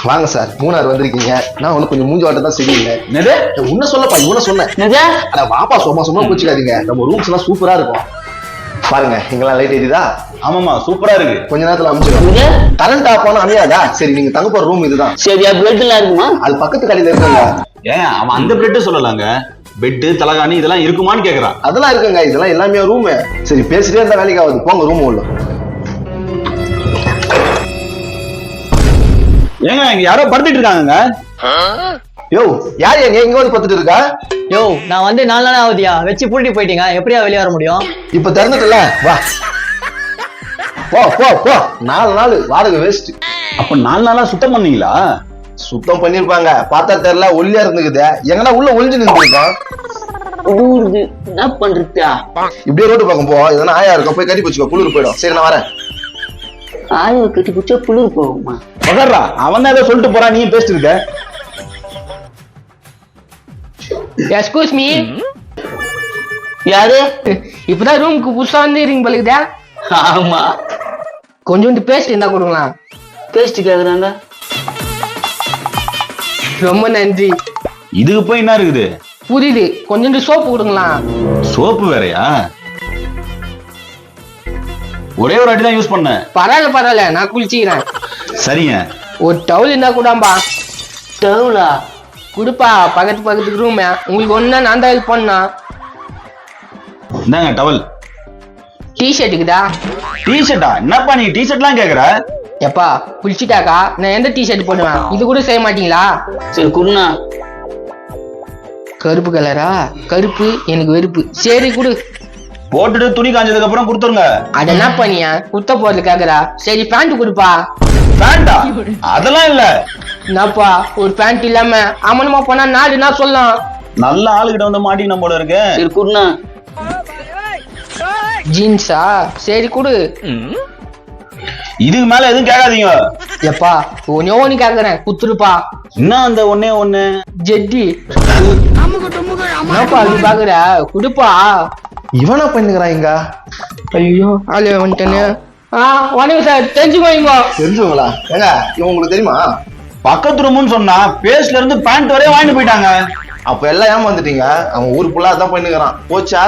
வாங்க சார், மூணாறு வந்திருக்கீங்க. நான் உனக்கு கொஞ்சம் மூஞ்சி வாட்ட தான் சரியில்லை. உன்ன சொல்லப்பா, இவனை சொன்னேன். அட வாப்பா, சும்மா பூச்சிக்காதீங்க. நம்ம ரூம்ஸ் எல்லாம் சூப்பரா இருக்கும். பாருங்க, எங்கெல்லாம் லைட் எரியுதா? ஆமாமா, சூப்பரா இருக்கு. கொஞ்ச நேரத்துல அமைச்சிடும். கரண்ட் ஆஃப் ஆனா அமையாதா? சரி, நீங்க தங்க போற ரூம் இதுதான். சரி, பெட் எல்லாம் இருக்குமா? அது பக்கத்து கடையில இருக்குங்க. ஏன் அவன் அந்த பெட்டு சொல்லலாங்க, பெட்டு தலகாணி இதெல்லாம் இருக்குமான்னு கேக்குறான். அதெல்லாம் இருக்குங்க, இதெல்லாம் எல்லாமே ரூம். சரி, பேசிட்டே இருந்தா வேலைக்கு ஆகுது, போங்க ரூம் உள்ள. ஏங்க இங்க யாரோ படுத்துட்டு இருக்காங்க. யோ, யார் எங்க இங்க வந்து பத்துட்டு இருக்கா? யோ, நான் வந்து 4 நாள் ஆகுதியா, வச்சு பூட்டி போயிட்டீங்க, எப்படியா வெளியே வர முடியும்? இப்ப திறந்துட்டல, வா போ போ போ. 4 நாள் வாடகை வேஸ்ட். அப்ப 4 நாளா சுத்தம் பண்ணீங்களா? சுத்தம் பண்ணிருப்பாங்க, பார்த்தா தெரியல, ஒல்லியா இருந்துக்குது. எங்கன்னா உள்ள ஒளிஞ்சு நின்றுருக்கோம். என்ன பண்றா? இப்படியே ரோட்டு பக்கம் போ, இதெல்லாம் ஆயா இருக்கும், போய் கட்டி போச்சுக்கோ, குளிர் போயிடும். சரி, நான் வரேன். ஆய கட்டி பிடிச்சா குளிர் போகுமா? பகர்றா, அவன் தான் ஏதோ சொல்லிட்டு போறான், நீ பேசிட்டு இருக்க. Excuse me. யாரு? இப்பதான் ரூமுக்கு புதுசா வந்து இருங்க பழகுதா? ஆமா. கொஞ்சோண்டு பேஸ்ட் இருந்தா கொடுங்களா? பேஸ்ட் கேக்குறாங்க. ரொம்ப நன்றி. இதுக்கு போய் என்ன இருக்குது? புரியுது, கொஞ்சோண்டு சோப்பு கொடுங்களா? சோப்பு வேறையா? ஒரே ஒரு அடி தான் யூஸ் பண்ண. பரவாயில்ல, நான் குளிச்சுக்கிறேன். சரிங்க. ஒரு டவுல் இருந்தா கூடாம்பா. டவுலா? குடுப்பா, பக்கத்துக்கு ரூம். உங்களுக்கு ஒண்ணா நான் தான் ஹெல்ப் பண்ணா. இந்தாங்க டவல். டிஷர்ட்டுக்குதா? டிஷர்ட்டா? என்னப்பா நீ டிஷர்ட்லாம் கேக்குற? எப்பா குளிச்சுட்டாக்கா நான் எந்த டிஷர்ட் போடுவேன்? இது கூட செய்ய மாட்டீங்களா? சரி குடுண்ணா. கருப்பு கலரா? கருப்பு எனக்கு வெறுப்பு. சரி குடு. போட்டுட்டு துணி காஞ்சதுக்கு அப்புறம் கொடுத்துருங்க. அட என்ன பண்ணியா, குத்த போறது கேக்குறா? சரி பேண்ட் கொடுப்பா. பேண்டா? அதெல்லாம் இல்ல. என்னப்பா ஒரு பேண்ட் இல்லாம அமனமா போனா நாடு என்ன சொல்லலாம்? நல்ல ஆளுகிட்ட வந்து மாட்டின போல இருக்கு. சரி குடுண்ணா. ஜீன்ஸா? சரி குடு. இதுக்கு மேல எதுவும் கேட்காதீங்க. எப்பா ஒன்னே ஒண்ணு கேக்குறேன், குத்துருப்பா. என்ன அந்த ஒன்னே ஒண்ணு? ஜெட்டி. என்னப்பா அது பாக்குற? குடுப்பா. இவனா பண்ணுகிறான் இங்க? ஐயோ ஆளு வந்துட்டேன்னு. வணக்கம் சார், தெரிஞ்சுக்கோங்க. தெரிஞ்சுங்களா? ஏங்க இவன் உங்களுக்கு தெரியுமா? பக்கத்து ரூம்னு சொன்னா பேஸ்ட்ல இருந்து பேண்ட் வரைய வாங்கிட்டு போயிட்டாங்க. அப்ப எல்லாம் ஏமாந்துட்டீங்க. அவன் ஊர் ஃபுல்லா அதான் பண்ணுகிறான். போச்சா?